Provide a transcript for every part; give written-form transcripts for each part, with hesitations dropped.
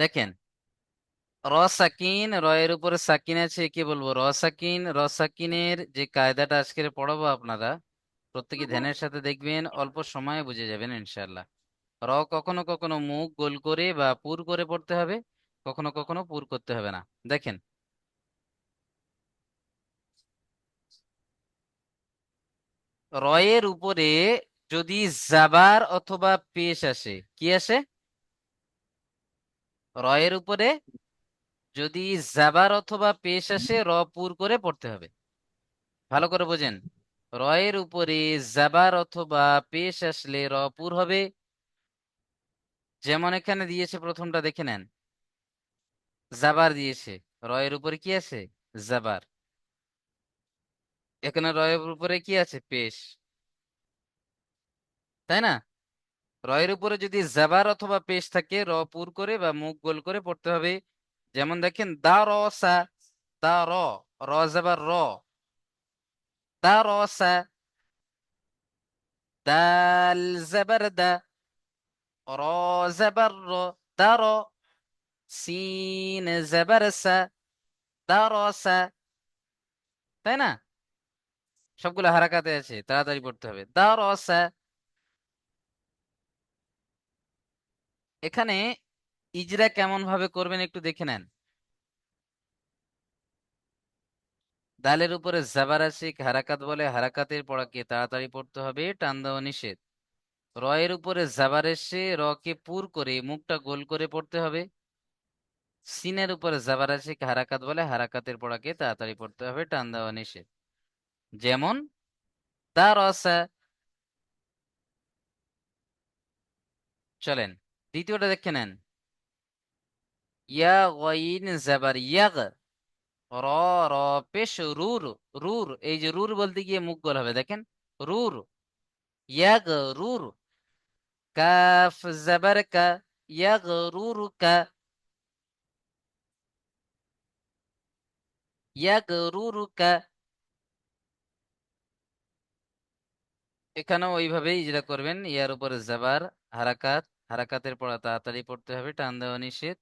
দেখেন, র সাকিন, র এর উপরে সাকিন আছে, কি বলবো? র সাকিন। র সাকিনের যে কায়দাটা আজকে পড়াবো আপনারা প্রত্যেকে ধ্যানের সাথে দেখবেন, অল্প সময়ে বুঝে যাবেন ইনশাআল্লাহ। র কখনো কখনো মুখ গোল করে বা পুর করে পড়তে হবে, কখনো কখনো পুর করতে হবে না। দেখেন, র এর উপরে যদি জাবার অথবা পেশ আসে, কি আসে? র এর উপরে যদি জাবার অথবা পেশ আসে, র পুর করে পড়তে হবে। ভালো করে বোঝেন, র এর উপরে জাবার অথবা পেশ আসলে র পুর হবে। যেমন এখানে দিয়েছে, প্রথমটা দেখে নেন, জাবার দিয়েছে, র এর উপরে কি আছে? জাবার। এখানে র এর উপরে কি আছে? পেশ, তাই না? র এর উপরে যদি জাবার অথবা পেশ থাকে, র পুর করে বা মুখ গোল করে পড়তে হবে। যেমন দেখেন, দা র সা, দা র, র জাবার র, দা র সা, দাল জাবার দা, র জাবার র, দা র, সিন জাবার সা, দা র সা, তাই না? সবগুলো হারাকাতে আছে, তাড়াতাড়ি পড়তে হবে। দা র সা। এখানে ইজরা কেমন ভাবে করবেন একটু দেখে নেন। দালের উপরে জাবার আছে, হারাকাত বলে, হারাকাতের পড়াকে তাড়াতাড়ি পড়তে হবে, টান দেওয়া নিষেধ। র এর উপরে জাবার এসে র কে পুর করে মুখটা গোল করে পড়তে হবে। সিনের উপরে জাবার আছে, হারাকাত বলে, হারাকাতের পড়াকে তাড়াতাড়ি পড়তে হবে, টান দেওয়া নিষেধ। যেমন দা রসা। চলেন দ্বিতীয়টা দেখে নেন। ইয়া গইন জাবার ইয়াগ, র, র পেশ রুর, রুর, এই যে রুর বলতে গিয়ে মুখ গোল হবে, দেখেন, রুর, ইয়াগ রুর। কাফ জাবার কা, ইয়াগ রুর কা, ইয়াগ রুর কা। এখানেও ওইভাবেই যেটা করবেন, ইয়ার উপরে জাবার, হারাকাত, হারাকাতের পড়া তাড়াতাড়ি পড়তে হবে, টান দেওয়া নিষেধ।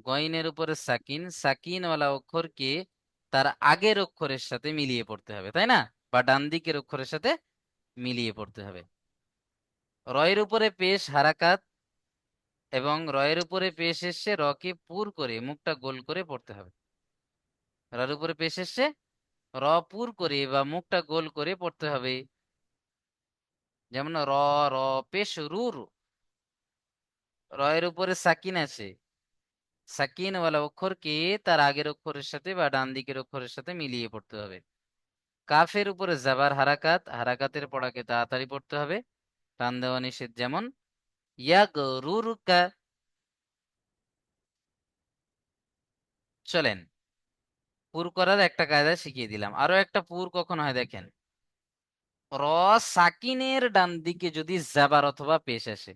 গইনের উপরে সাকিন, সাকিনওয়ালা অক্ষরকে তার আগের অক্ষরের সাথে মিলিয়ে পড়তে হবে, তাই না? বা ডান দিকের অক্ষরের সাথে মিলিয়ে পড়তে হবে। রয়ের উপরে পেশ, হারাকাত, এবং রয়ের উপরে পেশ এসে রকে পুর করে মুখটা গোল করে পড়তে হবে। রয়ের উপরে পেশ এসে র পুর করে বা মুখটা গোল করে পড়তে হবে। যেমন র, র পেশ রুর। রয়ের উপরে সাকিন আছে, সাকিনওয়ালা অক্ষরকে তার আগের অক্ষরের সাথে বা ডান দিকের অক্ষরের সাথে মিলিয়ে পড়তে হবে। কাফের উপরে জাবার, হারাকাত, হারাকাতের পড়াকে তাড়াতাড়ি পড়তে হবে, টান দেওয়া নিষেধ। যেমন ইয়াগরুরকা। চলেন পুর করার একটা কায়দা শিখিয়ে দিলাম, আরো একটা পুর কখন হয় দেখেন। র সাকিনের ডান দিকে যদি জাবার অথবা পেশ আসে,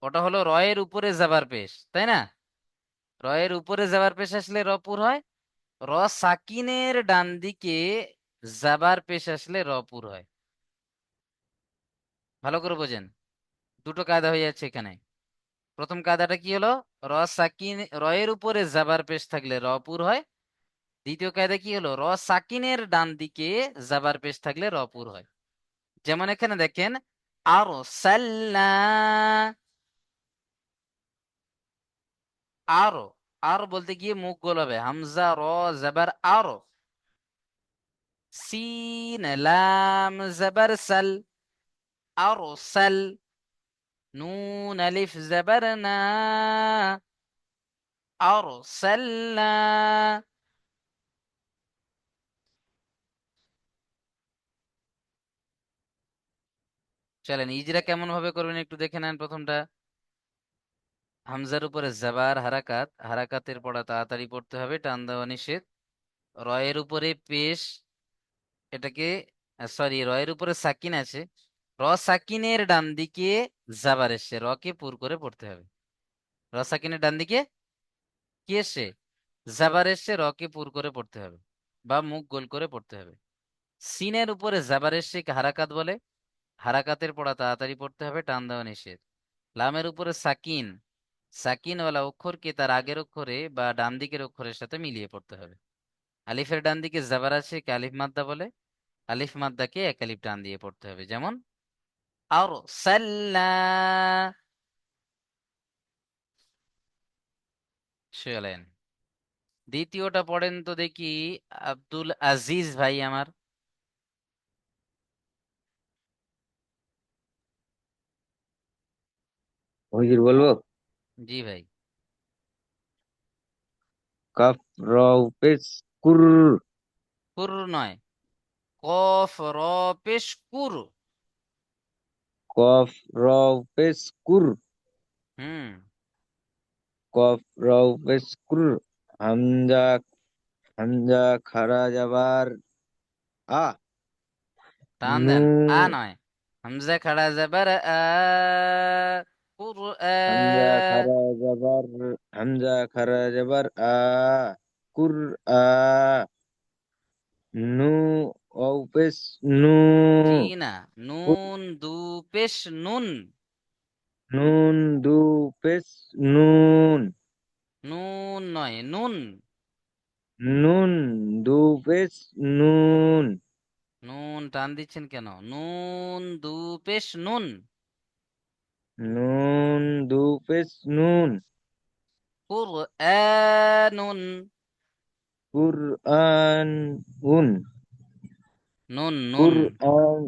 ওটা হলো রয়ের উপরে জাবার পেশ, তাই না? রয়ের উপরে জাবার পেশ আসলে র পুর হয়। র সাকিনের ডান দিকে জাবার পেশ আসলে র পুর হয়। ভালো করে বোঝেন, দুটো কায়দা হয়ে যাচ্ছে এখানে। প্রথম কায়দাটা কি হলো? র সাকিন, রয়ের উপরে জাবার পেশ থাকলে র পুর হয়। দ্বিতীয় কায়দা কি হলো? র সাকিনের ডান দিকে জাবার পেশ থাকলে র পুর হয়। যেমন এখানে দেখেন, আরো সাল্লা, আরো, আর বলতে গিয়ে মুখ গোল হবে, হামজা র জাবার আরো, সিন লাম জাবার সাল, আরো সাল, নুন আলিফ জাবার না, আরো সাল্লা। চলেন ইজরা কেমন ভাবে করবেন একটু দেখে নেন। প্রথমটা, হামজার উপরে জাবার, হারাকাত, হারাকাতের পড়া তাড়াতাড়ি পড়তে হবে, টান দেওয়া নিষেধ। রয়ের উপরে পেশ, এটাকে, সরি, রয়ের উপরে সাকিন আছে, র সাকিনের ডান দিকে জাবার এসে রকে পুর করে পড়তে হবে। র সাকিনের ডান দিকে কি এসে? জাবার এসে রকে পুর করে পড়তে হবে বা মুখ গোল করে পড়তে হবে। সিনের উপরে জাবার এসে হারাকাত বলে, হারাকাতের পড়া তাড়াতাড়ি পড়তে হবে, টান দেওয়া নিষেধ। লামের উপরে সাকিন, সাকিনওয়ালা অক্ষরকে তার আগের অক্ষরে বা ডান দিকের অক্ষরের সাথে মিলিয়ে পড়তে হবে। আলিফের ডান দিকে জাবার আছে, কে আলিফ মাদ্দা বলে। আলিফ মাদ্দাকে এক আলিফ টান দিয়ে পড়তে হবে, যেমন আর সাল্লা। চলেন দ্বিতীয়টা পড়েন তো দেখি, আব্দুল আজিজ ভাই আমার। হুজুর বলবো? জি ভাই। কাফ রাও পেশ কুর। কুর নয়, কফ র পেশ কুর। কফ রাও পেশ কুর। হুম। কফ রাও পেশ কুর। হামজা হামজা খারা যাবার আ। টান নু দেন, আ নয়, হামজা খাড়া যাবার আ। কুর আ। হামজা খারা যাবার হামজা খারা যাবার আ। কুর আ। নু ওয়াও পেশ নু। জি না, নুন দু পেশ নুন। নুন দু পেশ নুন। নুন নয়, নুন। নুন দু পেশ নুন। নুন টান দিচ্ছেন কেন? নুন দু পেশ নুন। নুন দু পেশ নুন। কুরআনুন। কুরআন উন। নুন নুন। কুরআন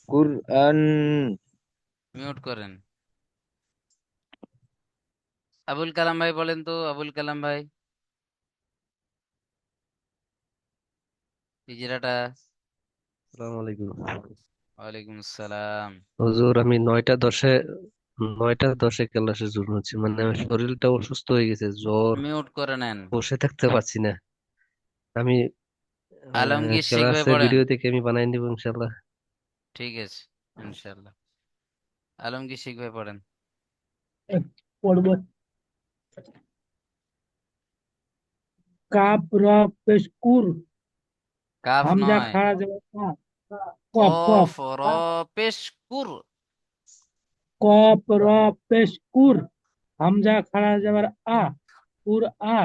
কুরআন। মিউট করেন। আবুল কালাম ভাই বলেন তো, আবুল কালাম ভাই, হিজরাটা। আসসালামু আলাইকুম। ওয়ালাইকুম আসসালাম। হুজুর, আমি 9টা 10-এ ক্লাসে জয়েন হচ্ছে, মানে আমার শরীরটা অসুস্থ হয়ে গেছে, জ্বর, মিউট করে নেন। বসে থাকতে পারছি না। আমি আলমগীর শেখ ভাই ক্লাসে পড়েন। ভিডিও থেকে আমি বানাই নিব ইনশাল্লাহ। ঠিক আছে, ইনশাল্লাহ। আলমগীর শেখ ভাই পড়েন। পড়ব। কাপ র পেশ কুর। কাফ হামজা নয়, খাড়া যাবে না। কফ কফ কফ র পেশ কুর। কপ র পেশ কুর। হামজা খাড়া যাবার আ। কুর আ।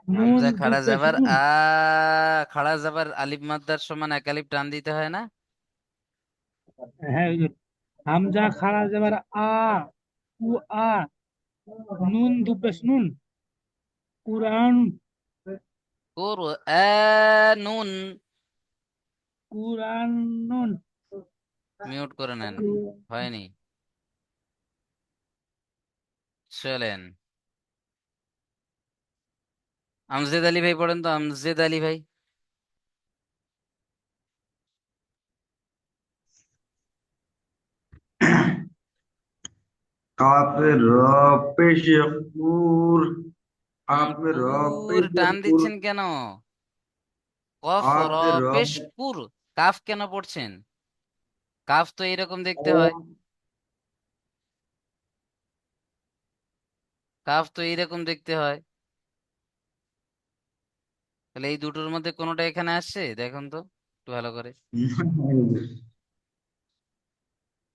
নুন হামজা দু খাড়া পেশ যাবার নুন। আ। খাড়া যাবার আলিফ মাদ্দার সমান এক আলিফ টান দিতে হয় না? হ্যাঁ হুজুর। হামজা খাড়া যাবার আ। কু আ। নুন দু পেশ নুন। কুরআন। কুরআনুন। কুরআনুন। মিউট করে নেন, হয়নি। চলেন আমজেদ আলী ভাই পড়েন তো, আমজেদ আলী ভাই। কাপে র পেশে কুর। আপে র কুর পেশে টান কুর। দিচ্ছেন কেন? কফ র আপে র পেশ কুর। কাফ কেন পড়ছেন? কাফ তো এইরকম দেখতে হয়। কাফ তো এইরকম দেখতে হয়। তাহলে এই দুটোর মধ্যে কোনোটা এখানে আসছে দেখুন তো একটু ভালো করে।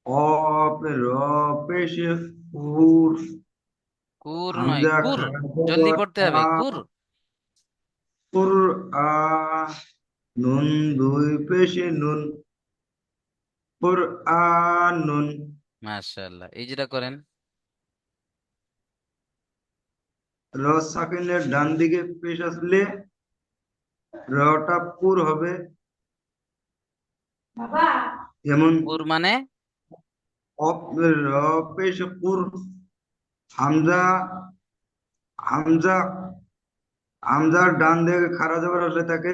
আপে র পেশে কুর। কুর নয়, হামজা কুর। খারা জলদি যাবার পড়তে আ। হবে, কুর। কুর আ। নুন দুই পেশে নুন। কুর আ নুন। মাশাআল্লাহ, এই যেটা করেন। র সাকিনের ডান দিকে পেশ আসলে রটা পুর হবে। যেমন কুর মানে? অপ র পেশ পুর। হামজা হামজা হামজার ডান দিকে খাড়া জবর আসলে তাকে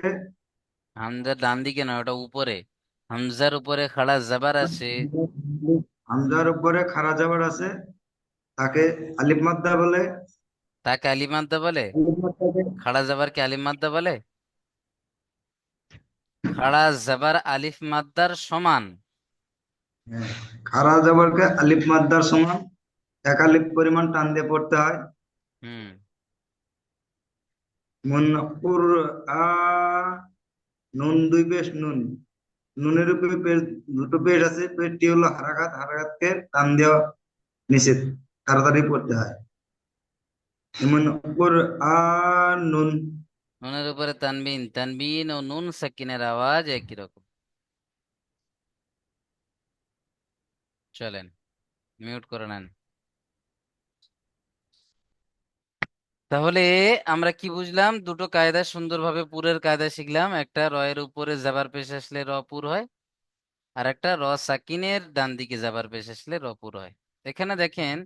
হামজার ডান দিকে নয়, ওটা উপরে। হামজার উপরে খাড়া জাবার আছে। হামজার উপরে খাড়া জবর আছে, তাকে আলিফ মাদ্দা বলে। তাকে আলিফ মাদ্দা বলে? আলিফ মাদ্দাকে খাড়া জাবার কে আলিফ মাদ্দা বলে? খাড়া জাবার আলিফ মাদ্দার সমান। হ্যাঁ, খাড়া জবরকে আলিফ মাদ্দার সমান এক আলিফ পরিমাণ টান দিয়ে পড়তে হয়। হুম। মন কুর আ। নুন দুই পেশ নুন। নুনের উপরে পেশ দুটো পেশ আছে, পেশটি হলো হারাকাত, হারাকাতকে টান দেওয়া নিষেধ। তাড়াতাড়ি পড়তে হয়। যেমন কুরআনুন। নুনের উপরে তানবিন, তানবিন ও নুন সাকিনের আওয়াজ একই রকম। চলেন, মিউট করে নেন। তাহলে আমরা কি বুঝলাম? দুটো কায়দা সুন্দরভাবে পুরের কায়দা শিখলাম। একটা রয়ের উপরে জাবার পেশ আসলে র পুর হয়, আর একটা র সাকিনের ডান দিকে জাবার পেশ আসলে র পুর হয়। এখানে দেখেন,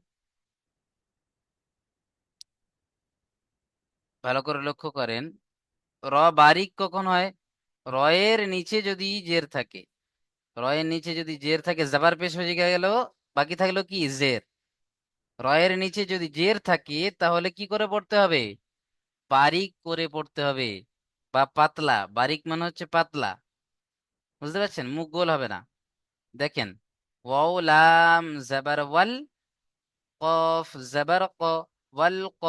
ভালো করে লক্ষ্য করেন, র বারিক কখন হয়? রয়ের নিচে যদি জের থাকে, রয়ের নিচে যদি জের থাকে জাবার পেশ হয়ে গেল, বাকি থাকলো কি? জের। রয়ের নিচে যদি জের থাকে তাহলে কি করে পড়তে হবে? বারিক করে পড়তে হবে, বা পাতলা। বারিক মানে হচ্ছে পাতলা, বুঝতে পারছেন? মুখ গোল হবে না। দেখেন, ওয়াও লাম জাবার ওয়াল, কফ জাবার ক, ওয়াল ক,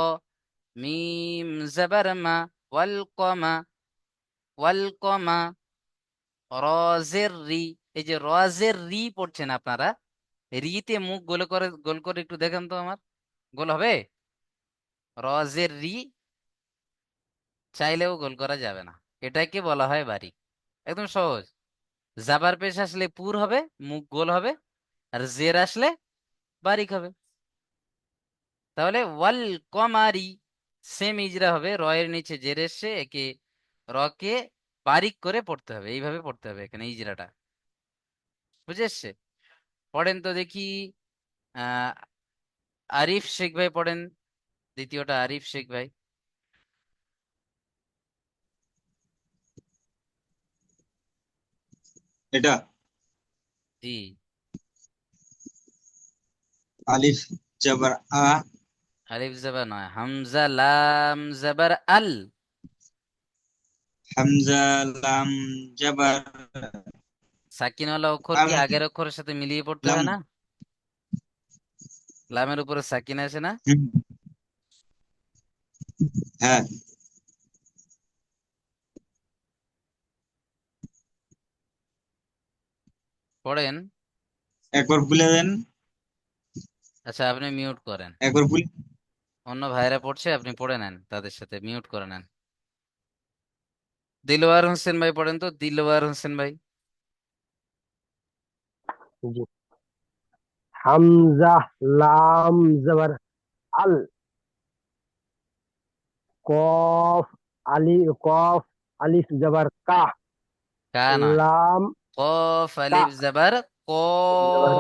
মিম জাবার মা, ওয়াল কমা, ওয়াল কমা, রজের রি। এই যে রজের রি পড়ছেন আপনারা, রিতে মুখ গোল করে, গোল করে একটু দেখেন তো আমার, গোল হবে? রজের রি চাইলেও গোল করা যাবে না। এটাকে বলা হয় বারিক। একদম সহজ। জাবার পেশ আসলে পুর হবে, মুখ গোল হবে, আর জের আসলে বারিক হবে। তাহলে ওয়াল কমারি সেম ইজরা হবে, রয়ের নিচে জের এসে একে রকে বারিক করে পড়তে হবে, এইভাবে পড়তে হবে এখানে ইজরাটা। বুঝে এসছে? পড়েন তো দেখি। আহ আরিফ শেখ ভাই পড়েন, দ্বিতীয়টা আরিফ শেখ ভাই। এটা জি। আলিফ জবর আ, আলিফ জবর নয়, হামজা লাম জবর আল। হামজা লাম জবর সাকিনওয়ালা অক্ষর আল, কি আগের অক্ষরের সাথে মিলিয়ে পড়তে লাম। হয় না? লামের উপরে সাকিন আছে না? হুম, হ্যাঁ। পড়েন। একবার বলে দেন। আচ্ছা, আপনি মিউট করেন। একবার বলে। অন্য ভাইরা পড়ছে, আপনি পড়ে নেন, তাদের সাথে মিউট করে নেন। দিলওয়ার হোসেন ভাই পড়েন তো, দিলওয়ার হোসেন ভাই। জি। হামজা লাম জবর আল, কফ কফ আলিফ জবর কা, কা নয়, লাম কফ কা আলিফ জবর ক। জবর,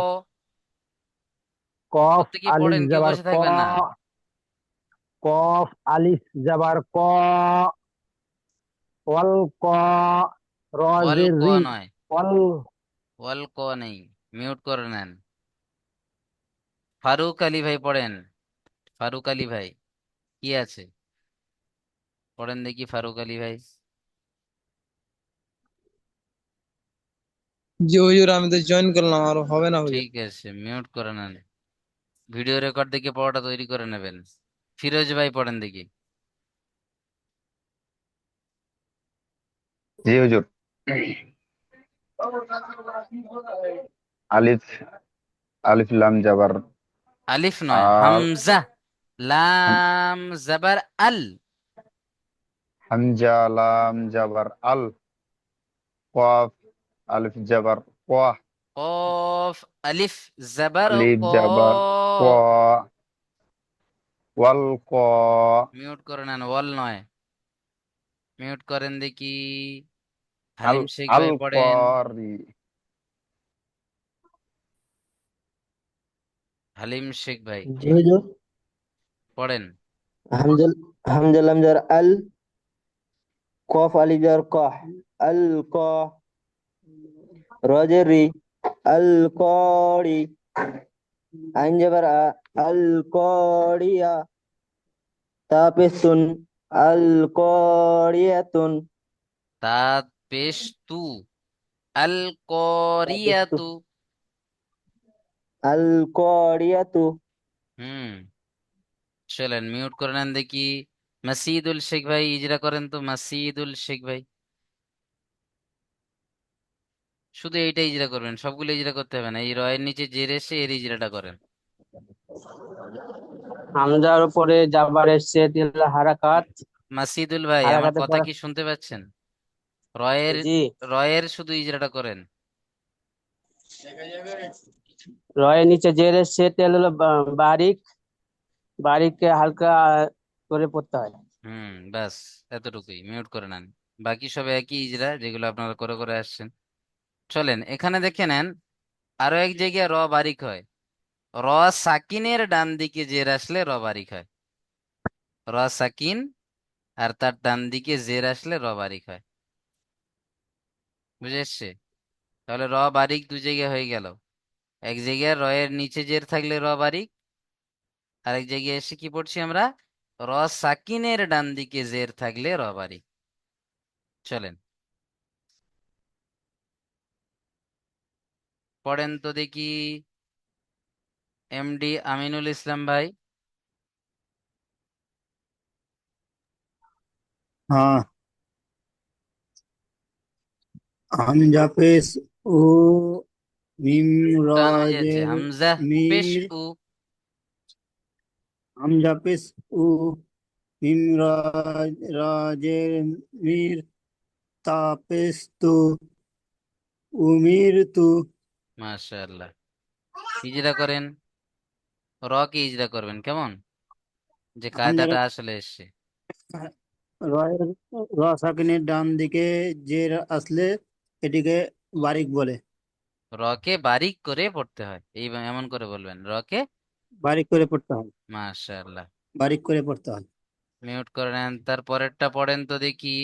কফ প্রত্যেকে আলিফ পড়েন, কেউ জবর বসে ক, থাকবেন না। কফ আলিফ জবর ক, ওয়াল ক, ওয়াল রজের ক রি, নয়, ওয়াল। ওয়াল ক নেই, মিউট করে নেন। ফারুক আলী ভাই পড়েন, ফারুক আলী ভাই কি আছে? পড়েন দেখি ফারুক আলী ভাই। জি হুজুর, আমি তো জয়েন করলাম, আর হবে না হুজুর। ঠিক আছে, মিউট করে নেন। ভিডিও রেকর্ড দেখে পড়াটা তৈরি করে নেবেন। ফিরোজ ভাই পড়েন দেখি। জি হুজুর। আলিফ আলিফ লাম জাবার আলিফ নয়, আর হামজা লাম জাবার আল। হামজা লাম জাবার আল, কফ আলিফ জাবার কোয়া, কফ আলিফ জাবার আলিফ ক। জাবার ক, ওয়াল ক, মিউট করে নেন, ওয়াল নয়। মিউট করেন দেখি। আল হালিম শেখ আল ভাই পড়েন। করি, হালিম শেখ ভাই জি হুজুর। পড়েন। হামজা হামজা লাম jar আল, কফ আলিফ jar কহ, আল কহ, রজের রি, আল করি, আইন যাবার আ, আল করিয়া, তাপেসুন, আল করিয়াতুন, তাত পেশ তু, আল তাপেস্তু, করিয়াতু। আল করিয়াতু। হুম, চলেন মিউট করে নেন দেখি। মাসিদুল শেখ ভাই ইজরা করেন তো, মাসিদুল শেখ ভাই। শুধু এইটা ইজরা করবেন, সবগুলো ইজরা করতে হবে না। এই রয়ের নিচে জের এসে এর ইজরাটা করেন। হামজার উপরে জাবার এসছে দিল হারাকাত, মাসিদুল ভাই, আমার হারাকাতের কথা পরে কি শুনতে পাচ্ছেন? রয়ের জি, রয়ের শুধু ইজরাটা করেন। রয়ের নিচে জের এসছে তেল হলো বারিক, বারিককে হালকা করে পড়তে হয়। ব্যাস, এতটুকুই, মিউট করে নেন। বাকি সব একই ইজরা যেগুলো আপনারা করে করে আসছেন। চলেন এখানে দেখে নেন, আরো এক জায়গায় র বারিক হয়। র সাকিনের ডান দিকে জের আসলে র বারিক হয়। র সাকিন আর তার ডান দিকে জের আসলে র বারিক হয়। বুঝে এসছে? তাহলে র বারিক দু জায়গায় হয়ে গেল। এক জায়গায় র এর নিচে জের থাকলে র বারিক, আরেক জায়গায় এসে কি পড়ছি আমরা, র সাকিনের ডান দিকে জের থাকলে র বারিক। চলেন পড়েন তো দেখি, এমডি আমিনুল ইসলাম ভাই। हाँ, হামজা পেশ ও মিম টান হয়ে যাচ্ছে, রাজের হামজা পেশ মির, উ। হামজা পেশ ও মিম রাজের মির, তাপেস তু উমির তু। মাশাআল্লাহ। ইজরা করেন, র কে ইজরা করবেন কেমন, যে হামজা কায়দাটা আসলে এসছে। রয়ের র সাকিনের ডান দিকে জের আসলে এটিকে বারিক বলে। র কে বারিক করে পড়তে হয়, এই এমন করে বলবেন, র কে। বারিক করে পড়তে হয়, মাশাআল্লাহ। বারিক করে পড়তে হয়। মিউট করে নেন, তারপরেরটা পড়েন তো দেখি,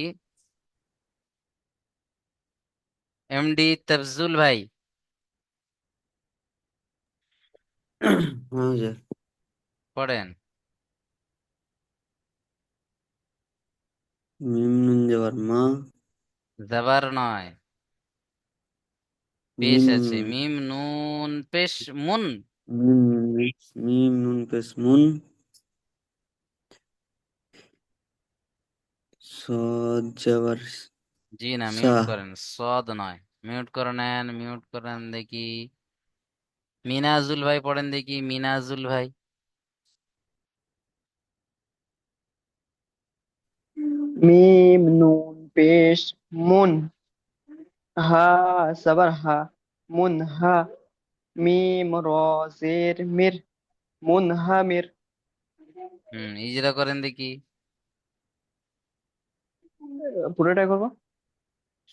এমডি তাফজুল ভাই। হ্যাঁ হুজুর। পড়েন। মিম নুন জবর মা, জাবার নয়, পেশ মিম আছে, মিম নুন পেশ মুন। মিম মিম নুন পেশ মুন, সদ জবর জি না, মিউট সাহ, করেন, সদ নয়। মিউট করে নেন, মিউট করেন দেখি। মিনাজুল ভাই পড়েন দেখি, মিনাজুল ভাই। মিম নুন পেশ মুন, হা জবর হা, মুন হা, মিম র জের মির, মুন হা মির। ইজরা করেন দেখি। পুরোটাই করবো।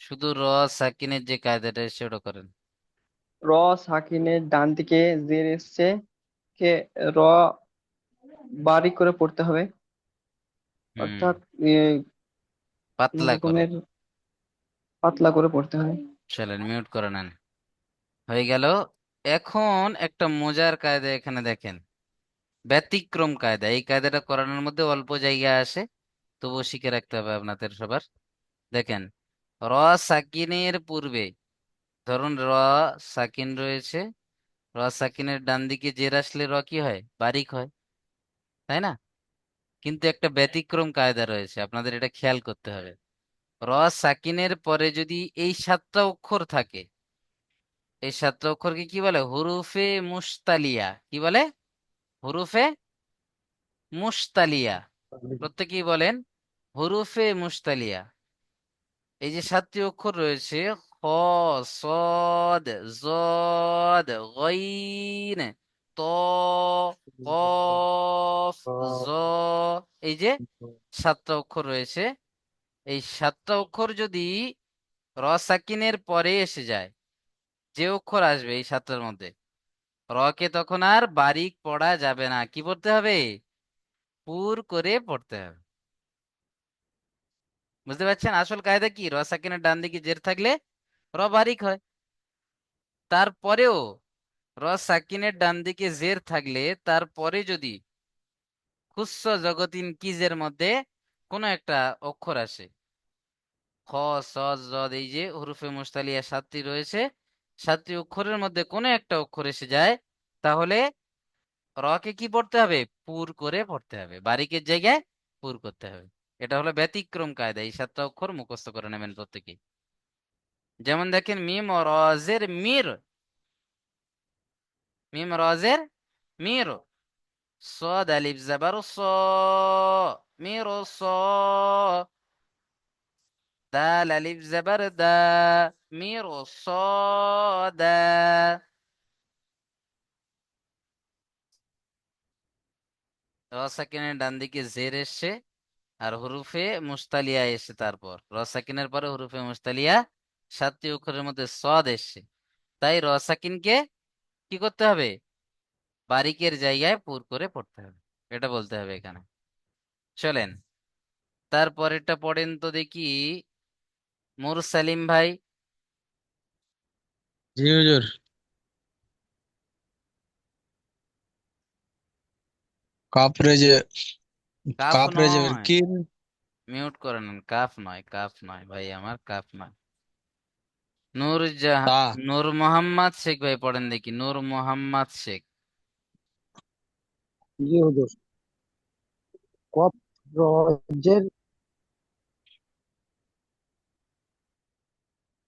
শুধু র সাকিনের যে কায়দাটা এসছে ওটা করেন। র সাকিনের ডান দিকে জের এসছে, কে র বারিক করে পড়তে হবে, হুম অর্থাৎ কোন পাতলা করে। রকমের পাতলা করে পড়তে হবে। চলেন মিউট করে নেন, হয়ে গেল। এখন একটা মজার কায়দা এখানে দেখেন, ব্যতিক্রম কায়দা। এই কায়দাটা করানোর মধ্যে অল্প জায়গা আসে, তবুও শিখে রাখতে হবে আপনাদের সবার। দেখেন, র সাকিনের পূর্বে, ধরুন র সাকিন রয়েছে, র সাকিনের ডান দিকে জের আসলে র কি হয়, বারিক হয়, তাই না? কিন্তু একটা ব্যতিক্রম কায়দা রয়েছে, আপনাদের এটা খেয়াল করতে হবে। র সাকিনের পরে যদি এই সাতটা অক্ষর থাকে, এই সাতটা অক্ষরকে কি বলে, হুরুফে মুস্তালিয়া। কি বলে? হুরুফে মুস্তালিয়া। প্রত্যেকেই বলেন, হুরুফে মুস্তালিয়া। এই যে সাতটি অক্ষর রয়েছে, খ, সদ, জদ, গইন, ত, কফ, জ, এই যে সাতটা অক্ষর রয়েছে, এই সাতটা অক্ষর যদি র সাকিনের পরে এসে যায়, যে অক্ষর আসবে এই সাতটার মধ্যে, র কে তখন আর বারিক পড়া যাবে না, কি পড়তে হবে, পুর করে পড়তে হবে। বুঝতে পারছেন আসল কায়দা কি? র সাকিনের ডান দিকে জের থাকলে র বারিক হয়। তারপরেও র সাকিনের ডান দিকে জের থাকলে তারপরে যদি খুস্স জগতিন কিজের মধ্যে কোনো একটা অক্ষর আসে, খ, স, জদ, এই যে হুরুফে মুস্তালিয়া সাতটি রয়েছে, সাতটি অক্ষরের মধ্যে কোনো একটা অক্ষর এসে যায়, তাহলে র কে কি পড়তে হবে, পুর করে পড়তে হবে, বারিকের জায়গায় পুর করতে হবে। এটা হলো ব্যতিক্রম কায়দা, এই সাতটা অক্ষর মুখস্থ করে নেবেন প্রত্যেকে। যেমন দেখেন, মিম রজের মির, মিম রজের মির, صاد ألف زبر صا مير صا دال ألف زبر دا مير صادا র সাকিনের ডান দিকে জের এসছে আর হুরুফে মুস্তালিয়া এসছে, তারপর র সাকিনের পরে হুরুফে মুস্তালিয়া 7টি অক্ষরের মধ্যে সদ এসছে। তাই র সাকিনকে কি করতে হবে? বারিকের জায়গায় পুর করে পড়তে হবে, এটা বলতে হবে এখানে। চলেন তারপরেরটা পড়েন তো দেখি। মুরসালিম ভাই। জি হুজুর। কাফ রেজে কাফ কাফ রেজে নয়, কিল। মিউট করে নেন। কাফ নয়, কাফ নয় ভাই আমার, কাফ নয়। নূর জাহান, তা নূর মোহাম্মদ শেখ ভাই পড়েন দেখি, নূর মোহাম্মদ শেখ। জি হুজুর। কফ রজের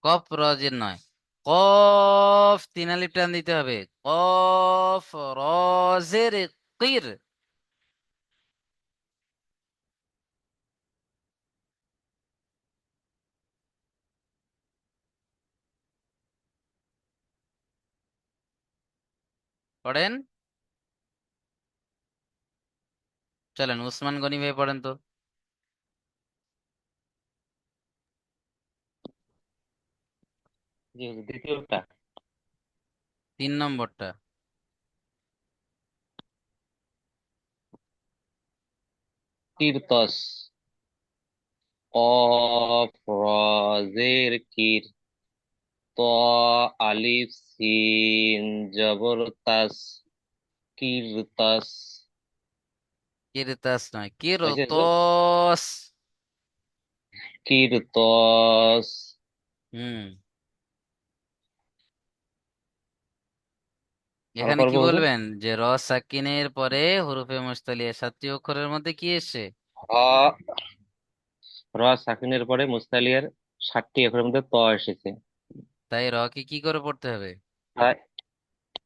কফ রজের নয়, কফ 3 আলিফ টান দিতে হবে। কফ রজের কির। পড়েন। চলেন উসমান গনি ভাই পড়েন তো। জি হুজুর, দ্বিতীয়টা 3 নম্বরটা। কিরতস, কফ রজের কির, ত আলিফ সিন জবর তাস, কিরতাস। কিরতাস নয়, হয়েছে হুজুর? কিরতস। কিরতস। হুম, আরো এখানে কি পড়বো হুজুর? বলবেন যে র সাকিনের পরে হুরুফে মুস্তালিয়া 7টি অক্ষরের মধ্যে কি এসছে? হ র সাকিনের পরে মুস্তালিয়ার 7টি অক্ষরের মধ্যে ত এসেছে, তাই র কে কি করে পড়তে হবে? তাই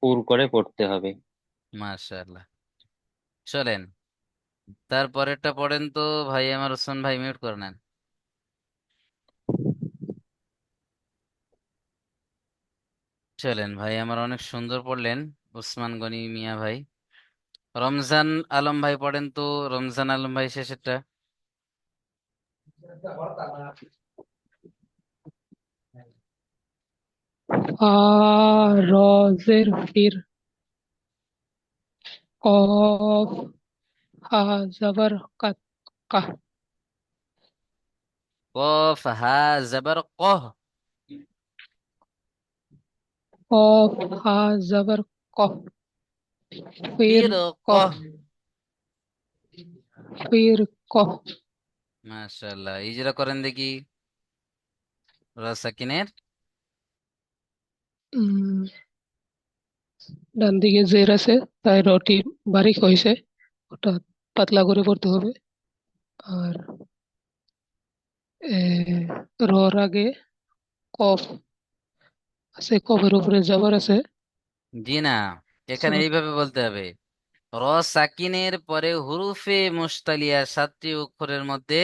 পুর করে পড়তে হবে। মাশাআল্লাহ। চলেন তারপরেরটা পড়েন তো ভাই আমার, ওসমান ভাই মিউট করে নেন। চলেন ভাই আমার, অনেক সুন্দর পড়লেন ওসমান গনি মিয়া ভাই। রমজান আলম ভাই পড়েন তো, রমজান আলম ভাই শেষেরটা। ফা রজের ফির, কফ হা জবর কাত, কাহ, কফ হা জবর কহ। কফ হা জবর কফ, ফির ফির কফ, কহ। ফির কফ। মাশাআল্লাহ, ইজরা করেন দেখি র সাকিনের। উম, ডান দিকে জের আছে, তাই রটি বারিক হয়েছে, ওটা পাতলা করে পড়তে হবে। আর রর আগে কফ আছে, কফের উপরে জবর আছে। জি না, এখানে সো এইভাবে বলতে হবে, র সাকিনের পরে হুরুফে মুস্তালিয়া 7টি অক্ষরের মধ্যে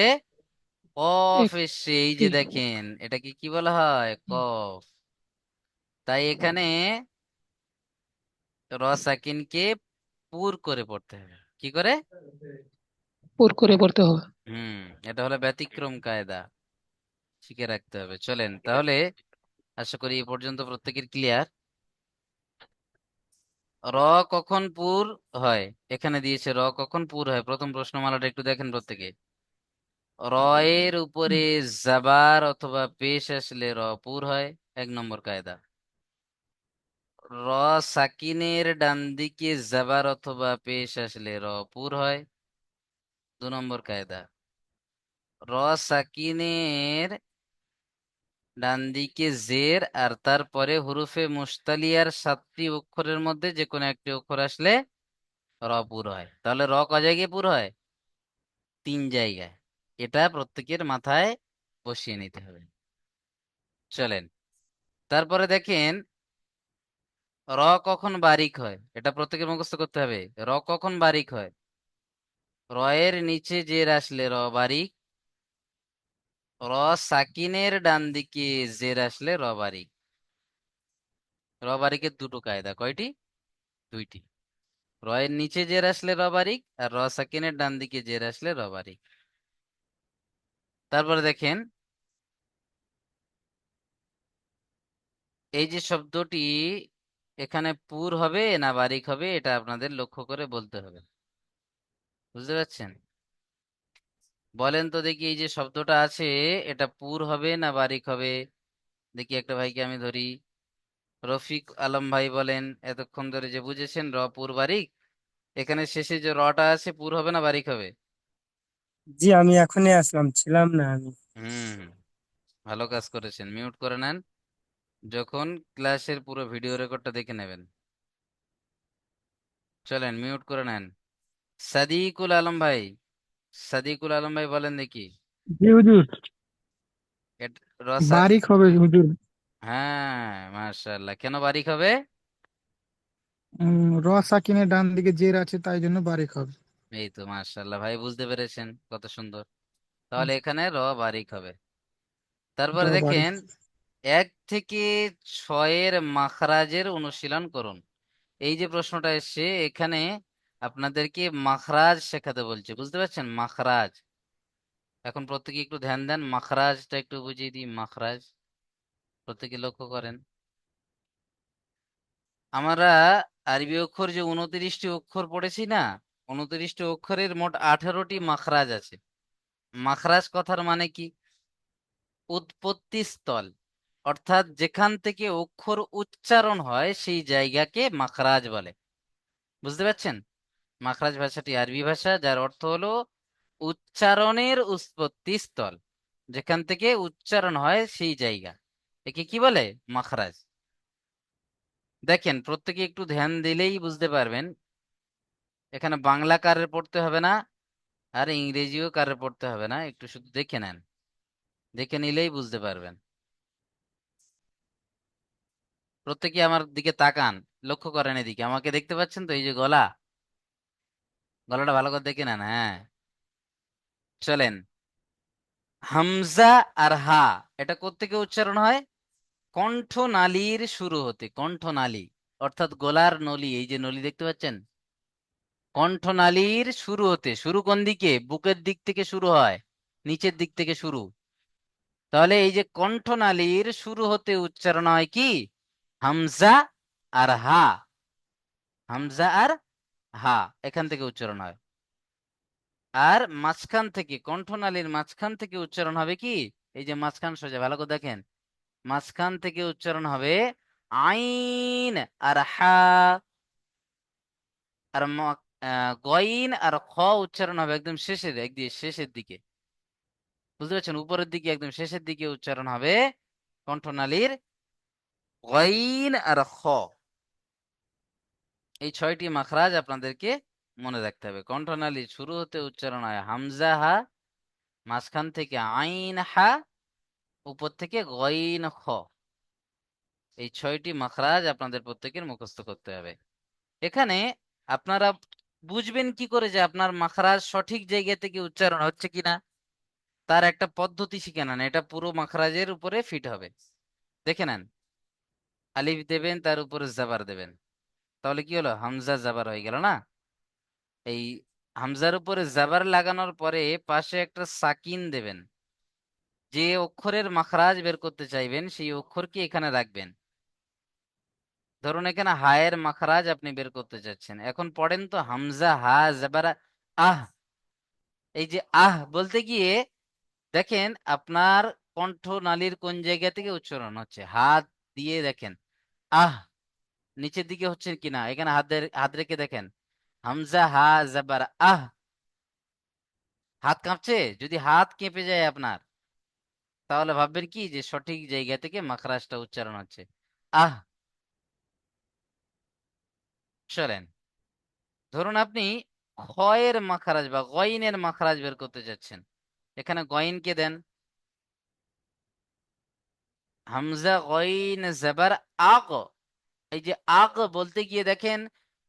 কফ এসছে, এই যে একটি দেখেন এটাকে কি বলা হয়? কফ। তাই এখানে র সাকিনকে পুর করে পড়তে হবে। কি করে? পুর করে পড়তে হবে। হুম, এটা হলো ব্যতিক্রম কায়দা, শিখে রাখতে হবে। চলেন তাহলে, আশা করি এই পর্যন্ত প্রত্যেকের ক্লিয়ার। র কখন পুর হয়? এখানে দিয়েছে র কখন পুর হয়, প্রথম প্রশ্নমালাটা একটু দেখেন প্রত্যেকে। র এর উপরে জাবার অথবা পেশ আসলে র পুর হয়, 1 নম্বর কায়দা। র সাকিনের ডান দিকে জাবার অথবা পেশ আসলে র পুর হয়, 2 নম্বর কায়দা। র সাকিনের ডান দিকে জের আর তারপরে হুরুফে মুস্তালিয়ার 7টি অক্ষরের মধ্যে যে কোনো একটি অক্ষর আসলে র পুর হয়। তাহলে র ক জায়গায় পুর হয়? 3 জায়গায়। এটা প্রত্যেকের মাথায় বসিয়ে নিতে হবে। চলেন তারপরে দেখেন, র কখন বারিক হয় এটা প্রত্যেকের মুখস্থ করতে হবে। র কখন বারিক হয়? র এর নিচে জের আসলে র বারিক, র সাকিনের ডান দিকে জের আসলে র বারিক। র বারিকের দুটো কায়দা, কয়টি? দুইটি। র এর নিচে জের আসলে র বারিক, আর র সাকিনের ডান দিকে জের আসলে র বারিক। তারপরে দেখেন এই যে শব্দটি এখানে পুর হবে না বারিক হবে, এটা আপনাদের লক্ষ্য করে বলতে হবে। বুঝতে পারছেন? বলেন তো দেখি, এই যে শব্দটা আছে এটা পুর হবে না বারিক হবে? দেখি একটা ভাইকে আমি ধরি। রফিক আলম ভাই বলেন, এতক্ষণ ধরে যে বুঝেছেন র পুর বারিক, এখানে শেষে যে রটা আছে পুর হবে না বারিক হবে? জি আমি এখনই আসলাম, ছিলাম না আমি। হুম, ভালো কাজ করেছেন। মিউট করে নেন, যখন ক্লাসের পুরো ভিডিও রেকর্ডটা দেখে নেবেন। চলেন মিউট করে নেন। সাদিকুল আলম ভাই, সাদিকুল আলম ভাই বলেন দেখি। জি হুজুর, রসা, বারিক হবে হুজুর। হ্যাঁ মাশাআল্লাহ। কেন বারিক হবে? র সাকিনের ডান দিকে জের আছে তাই জন্য বারিক হবে। এই তো মাশাআল্লাহ ভাই, বুঝতে পেরেছেন, কত সুন্দর। তাহলে এখানে র বারিক হবে। র তারপরে বারিক। দেখেন 1 থেকে 6 মাখরাজের অনুশীলন করুন। এই যে প্রশ্নটা এসছে এখানে আপনাদেরকে মাখরাজ শেখাতে বলছে, বুঝতে পারছেন? মাখরাজ। এখন প্রত্যেকে একটু ধ্যান দেন, মাখরাজটা একটু বুঝিয়ে দিই। মাখরাজ প্রত্যেকে লক্ষ্য করেন। আমরা আরবি অক্ষর যে 29টি অক্ষর পড়েছি না, 29টি অক্ষরের মোট 18টি মাখরাজ আছে। মাখরাজ কথার মানে কি? উৎপত্তি স্থল, অর্থাৎ যেখান থেকে অক্ষর উচ্চারণ হয় সেই জায়গাকে মাখরাজ বলে। বুঝতে পারছেন? মাখরাজ ভাষাটি আরবি ভাষা, যার অর্থ হলো উচ্চারণের উৎপত্তি স্থল, যেখান থেকে উচ্চারণ হয় সেই জায়গা, একে কি বলে? মাখরাজ। দেখেন প্রত্যেকে একটু ধ্যান দিলেই বুঝতে পারবেন, এখানে বাংলা কারে পড়তে হবে না, আর ইংরেজিও কারে পড়তে হবে না, একটু শুধু দেখে নেন, দেখে নিলেই বুঝতে পারবেন। প্রত্যেকে আমার দিকে তাকান, লক্ষ্য করেন এদিকে, আমাকে দেখতে পাচ্ছেন তো? এই যে গলা, গলাটা ভালো করে দেখে নেন। হ্যাঁ, চলেন। হামজা আর হা, এটা কোত্থেকে উচ্চারণ হয়? কণ্ঠনালীর শুরু হতে। কণ্ঠনালী অর্থাৎ গলার নলী, এই যে নলী দেখতে পাচ্ছেন, কণ্ঠনালীর শুরু হতে। শুরু কোন দিকে? বুকের দিক থেকে শুরু হয়, নিচের দিক থেকে শুরু। তাহলে এই যে কণ্ঠনালীর শুরু হতে উচ্চারণ হয় কি? হামজা আর হা। হামজা আর হা এখান থেকে উচ্চারণ হয়। আর মাঝখান থেকে, কণ্ঠনালীর মাঝখান থেকে উচ্চারণ হবে কি? এই যে মাঝখান সোজা, ভালো করে দেখেন, মাঝখান থেকে উচ্চারণ হবে আইন আর হা। আর গইন আর খ উচ্চারণ হবে একদম শেষের, একদিকে শেষের দিকে। বুঝতে পারছেন? উপরের দিকে একদম শেষের দিকে উচ্চারণ হবে কণ্ঠনালীর গইন আর খ। এই 6টি মাখরাজ আপনাদেরকে মনে রাখতে হবে। কণ্ঠনালীর শুরু হতে উচ্চারণ হয় হামজা হা, মাঝখান থেকে আইন হা, উপর থেকে গইন খ। এই 6টি মাখরাজ আপনাদের প্রত্যেকের মুখস্থ করতে হবে। এখানে আপনারা বুঝবেন কি করে যে আপনার মাখরাজ সঠিক জায়গা থেকে উচ্চারণ হচ্ছে কিনা? তার একটা পদ্ধতি শিখে নেন, এটা পুরো মাখরাজের উপরে ফিট হবে। দেখে নেন, আলিফ দেবেন, তার উপরে জাবার দেবেন, তাহলে কি হলো? হামজা জাবার হয়ে গেল না? এই হামজার উপরে জাবার লাগানোর পরে পাশে একটা সাকিন দেবেন। যে অক্ষরের মাখরাজ বের করতে চাইবেন সেই অক্ষরকে এখানে রাখবেন। ধরুন এখানে হায়ের মাখরাজ আপনি বের করতে চাচ্ছেন, এখন পড়েন তো হামজা হা জাবার আহ। এই যে আহ বলতে গিয়ে দেখেন আপনার কণ্ঠনালীর কোন জায়গা থেকে উচ্চারণ হচ্ছে। হাত দিয়ে দেখেন আহ নিচের দিকে হচ্ছে কিনা, এখানে হাত রেখে দেখেন হামজা হা জাবার আহ। হাত কাঁপছে? যদি হাত কেঁপে যায় আপনার, তাহলে ভাববেন কি যে সঠিক জায়গা থেকে মাখরাজটা উচ্চারণ হচ্ছে আহ। চলেন, ধরুন আপনি খয়ের মাখরাজ বা গইনের মাখরাজ বের করতে চাচ্ছেন, এখানে গইনকে দেন হামজা গইন জাবার আক। এই যে আগ বলতে গিয়ে দেখেন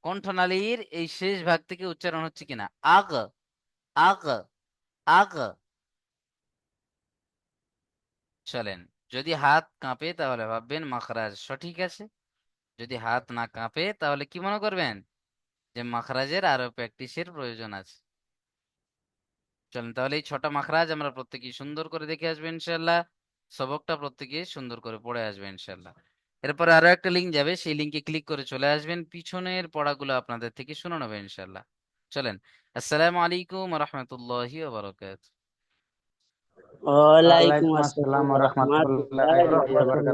কণ্ঠনালীর এই শেষ ভাগ থেকে উচ্চারণ হচ্ছে কিনা। আগ, আগ, আগ। চলেন, যদি হাত কাঁপে তাহলে ভাববেন মাখরাজ সঠিক আছে, যদি হাত না কাঁপে তাহলে কি মনে করবেন যে মাখরাজের আরো প্র্যাকটিসের প্রয়োজন আছে। চলেন তাহলে এই 6টা মাখরাজ আমরা প্রত্যেকেই সুন্দর করে দেখে আসবো ইনশাল্লাহ, সবকটা প্রত্যেকে সুন্দর করে পড়ে আসবে ইনশাল্লাহ। এরপরে আরো একটা লিঙ্ক যাবে, সেই লিঙ্কে ক্লিক করে চলে আসবেন, পিছনের পড়াগুলো আপনাদের থেকে শুনে নেবেন ইনশাল্লাহ। চলেন, আসসালামু আলাইকুম রহমতুল্লাহি ওয়া বারাকাতুহু। ওয়ালাইকুম ওয়ালাইকুম আসসালাম আসসালাম ওয়া রহমতুল্লাহি রাহমাতুল্লাহি ওয়া বারাকাতুহু।